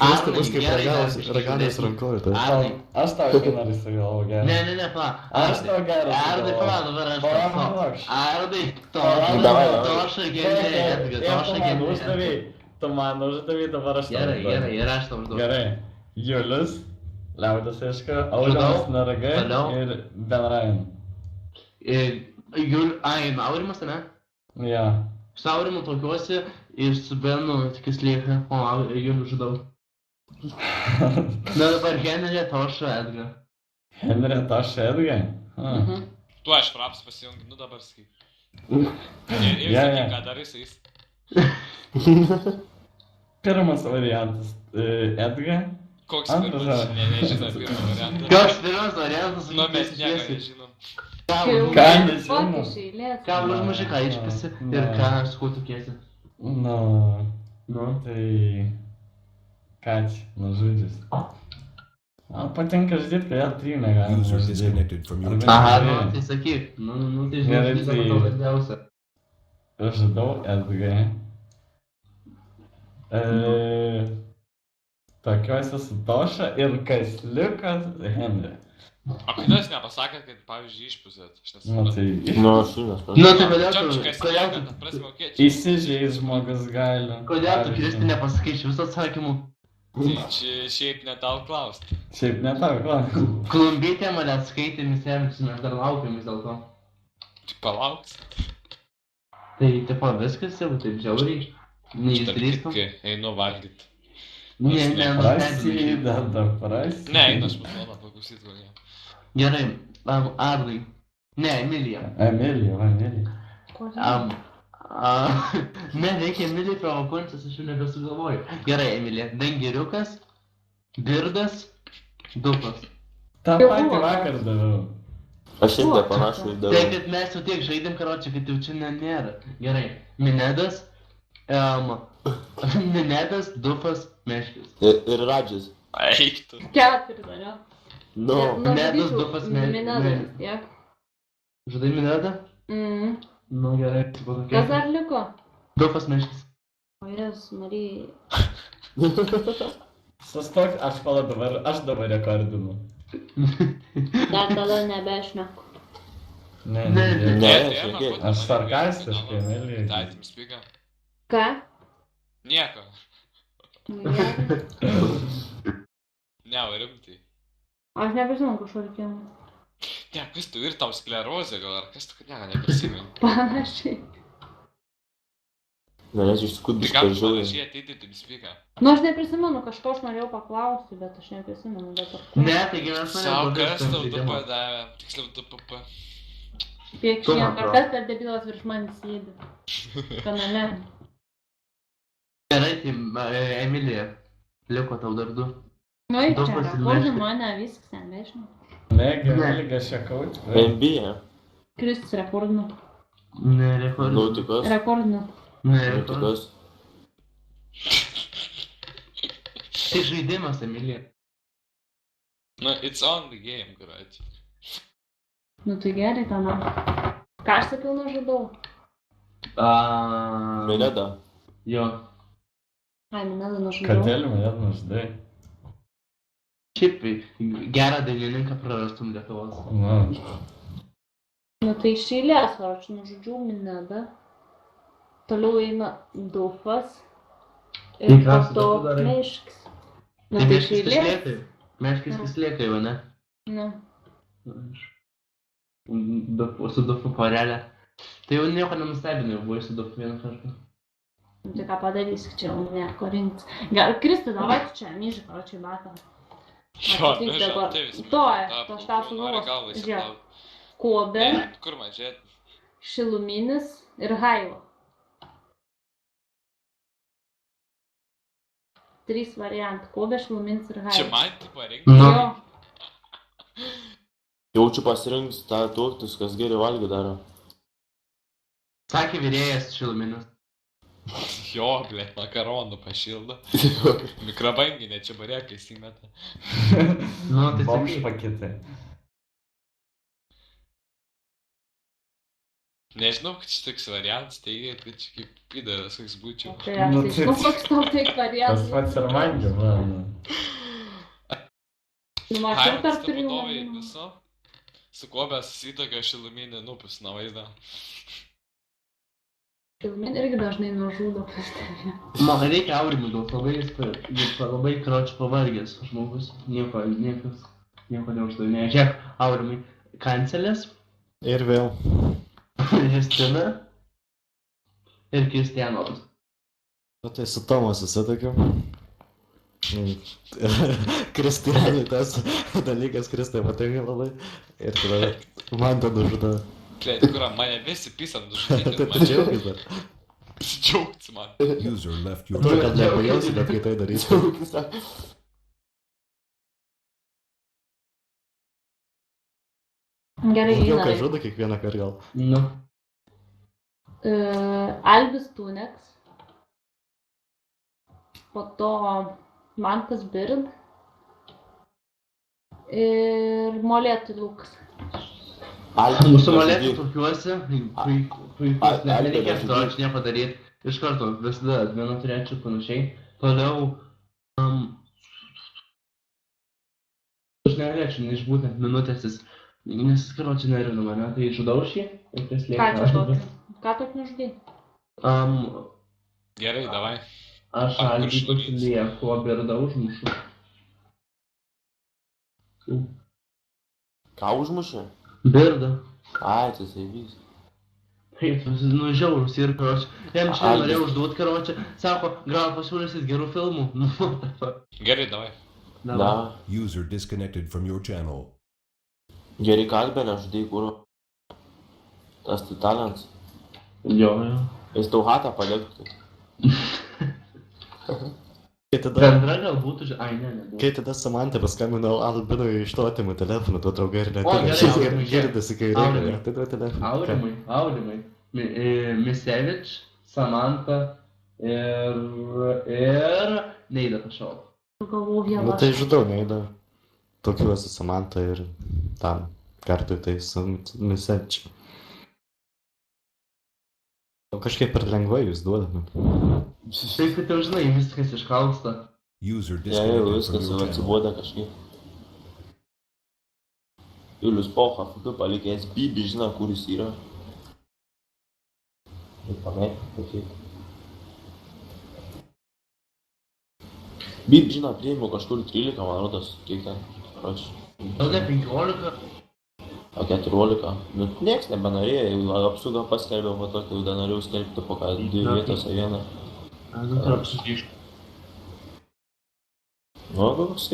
Arnai, bus kaip gerai, raganas dar raganės biškį rankovė. Aš tau vieną įsigalvoju gerą. Ne, pala. Aš tau gerą Arnai, pala, sugalvoju. dabar aš Palauk. Arnai, Davai. Toša gėmė, Edgar, Toša gėmė. Tu man uždavai, dabar aš tau Gerai, užduodu. ir aš tau užduodu. Gerai. Julius, Liaudas Iška, Aurimas Naragai Toliau. ir Ben Ryan. Aurimas, ne? Jo. Su Aurimu tokiuosi ir su Benu tikis lieka, o Juliu žudau. Na dabar Henrė, Toša, Edgar. Henrė, Toša, Edgar? Tu aš fraps pasijungi, nu dabar sakyk. Ir Ja. sakyk, ką darai su jais. Pirmas variantas Edgar. Koks Antras pirmas? žodis. Nežinau pirmą variantą. Koks pirmas variantas? Nu, mes nieko nežinom. Ką nežinau? Ką užmuši, ką išpisi ir ką skutukėsi. Nu, tai... Ką čia, nužudžius. Man patinka žudyti, kai L3 negalima User žudyti. disconnected from your Aha, channel. nu, tai sakyk. Nu, tai Gerai, žinai, tai- tau svarbiausia. Aš žudau Edgar. Tokiuose su Toša ir kas liko Henrė. O kodėl jūs nepasakėt, kad pavyzdžiui išpusėt? Aš Nu, nesuprantu. tai... Nu, aš jų Nu, nesuprantu. tai kodėl Čia tu... kažkas Kodėl lieka, tu... ta prasme, okei, čia. Įsižeis žmogus gali. Kodėl tu, Kristi, nepasakai iš visų atsakymų? Tai čia šiaip ne tau klaust. Šiaip ne tau, klausiu. Klumbytė mane atskaitė, Misevičius, mes dar laukiam vis dėlto. Tai palauks. Tai, tipo, viskas jau taip žiauriai. Neišdrįstum. Kai einu valgyt. Nustebinau. Prasideda. Ne, einu aš mano paklausyt kokią. Gerai, Arnai. Ne, Emilija. Emilija, Emilija. Ne, reikia Emilijai provokuojantis, aš jau nebesugalvoju. Gerai, Emilija. Dangiriukas, Girdas, Dupas. Ta patį vakar daviau. Aš irgi panašų Tai, įdavau. kad mes jau tiek žaidėm, karočią, kad jau čia nėra. Gerai. Minedas, Minedas, Dupas, Meškis. Ir Radžis. Eik tu. Keturis, ne? Nu, Minedas, Dupas, Minedas, tiek. Žudai Minedą? Nu, gerai, tipo tokia. Kas dar liko? Dupas, Meškis. O Jėzus, Marija. Sustok, aš dabar rekordinu. Dar tada nebešneku. Ne, Ne, šnekėk. Aš sarkastiškai, Emilijai. Tai, tim spiga. Ką? Nieko. Ne. Ne, o rimtai. Aš nebežinau kažkokį. Ne, kas tu ir tau sklerozė gal, ar kas tu, kad ne, neprisimeni. Panašiai. Manęs iš tikrųjų Tai bus gal per žiauriai. panašiai ateiti, tim spiga. Nu, aš neprisimenu, kažko aš norėjau paklausti, bet aš neprisimenu dabar. Ne, taigi mes Savo, kas tau tu padavė, tiksliau tu PP. Piekšnienka, kas per debilas virš manęs sėdi? Kanale. Gerai, tai Emilija. Liko tau dar du. Nu, ir Daug čia pasileisti. rekordų mane viskas nebežinau. Negi, Emilija šiakaut. NBA. Kristus rekordinu. Ne, rekordų. Nu, tikas. Rekordinu. Ne, Nu, rekordų. tikas. Tai žaidimas, Emilija. Nu, it's on the game, karoči. Nu, tai gerai, tana. Ką aš sakiau, nužudau? Mineda. Jo. Ai, Minedą nužudau. Kodėl mane nužudai? Šiaip gerą dainininką prarastum Lietuvos. Nu, tai iš eilės, o aš nužudžiau Minedą. Toliau eina Dufas. Ir Tai po ką su to Dufu darai? Meškis. Nu, Tai tai iš Meškis eilės. lieka. Meškis vis lieka jau, ne? Nu. Su Dufu porelė. Tai jau nieko nenustebinai, jau buvai su Dufu vieną kartą. Nu, tai ką padarysi, čia jau nieko rinktis. Gal, Kristi, davai tu čia, myži, karočiai, batą. Jo, Atsitik nu, dabar. žinau, To aš tą Nori sugalvosiu. galvą Žiūrėk. įsiplauti. Kobė, Kur man žiūrėti? Šiluminis ir Haiva. 3 variantai. Kobė, Šiluminis ir Čia Haiva. man tai pareik. Nu. Jo. Jaučiu pasirinks tą turtus, kas geriau valgį daro. Sakė vyrėjas Šiluminas. Jo, ble, makaronų pašildo. Mikrobanginė čia barėkai įsimeta. Nu, tai Bomž sakai. pakitai. Nežinau, kad čia toks variantas, teigia, kad čia kaip pydaras, koks būčiau. Tai aš tai žinau, koks tau tai Tas variantas. pats ir man, man. Nu, mačiau Haimas per ta trijų vadovai valandų. viso, su kuo mes į tokio šiluminį nupusino vaizdą. Filmin irgi dažnai nužudo prieš tave. Man reikia Aurimui duoti, labai karoči pavargęs žmogus, nieko neuždavinėja. Žiūrėk, Aurimui, kancelės, Ir vėl. Justina ir Kristianovas. O tai su Tomu susitikiu. Kristianui tas dalykas, Kristai patinka labai. Ir tada man tą nužudo. Klei, tikra, mane visi pisam nužudyti, Tai man džiaugis dar. džiaugtis man. User left your Tu gal nepajausi, bet kai tai darysi. Gerai, Daugiau ką eina. žudo kiekvieną kartą gal. Nu, Albis Tuneks. Po to Mantas Bird. Ir Molėtų Lukas. mūsų molėtų tokiuose, puikus, nereikia to, aš nieko daryti. Iš karto, visada adminą turėčiau panašiai. Toliau, aš negalėčiau neišbūti ant minutėsis, nes karoči nervina mane, tai žudau šį ir kas Ką čia lieka. tokio? Ką tokio nežudai? Gerai, davai. Aš Albį pasilieku, o Birdą užmušu. Ką užmušė? Birdą. Ai, tai įvyks. Taip, nu žiaurus ir karoči. Jam čia norėjau užduoti karoči, sako, gal pasiūlysit gerų filmų. Nu, what the fuck. Gerai, davai. Da. user disconnected from your channel. Gerai kalbė, nežudai kūro. Tas tai talentas. Jo. Jis tau hatą paliktų. Kai tada... Bendra gal būtų, ai ne, nebuvo. Kai tada Samantė paskambino Albinui iš to atimu telefoną, tuo draugai ir O, gerai, Aurimai, girdisi, kai Aurimai. reikia. Tai duo telefoną. Aurimai. Misevič, Samanta ir Neida Tašov. Galvau vieną. Nu tai žudau, neįda. Tokiu esu Samantą ir tam kartu tai su Misevičiu. O kažkaip per lengvai jūs duodame. Tai kad jau žinai, viskas iškalsta. User Jau disconnected from viskas jau your channel. atsiboda kažkaip. Julius Pocha, fukiu palikęs Bibi, žino, kur jis yra. Ir pamėg, pakeik. Bibi, žino, priėmiau kažkur 13, man rodos, kiek ten, prašau. Gal ne 15? O 14. Nu, nieks nebenorėjo, jau apsauga paskelbė po to, kai jau dar norėjau skelbti po ką 2 vietose vieną. Nu, tai apsugrįžti. Nu, koks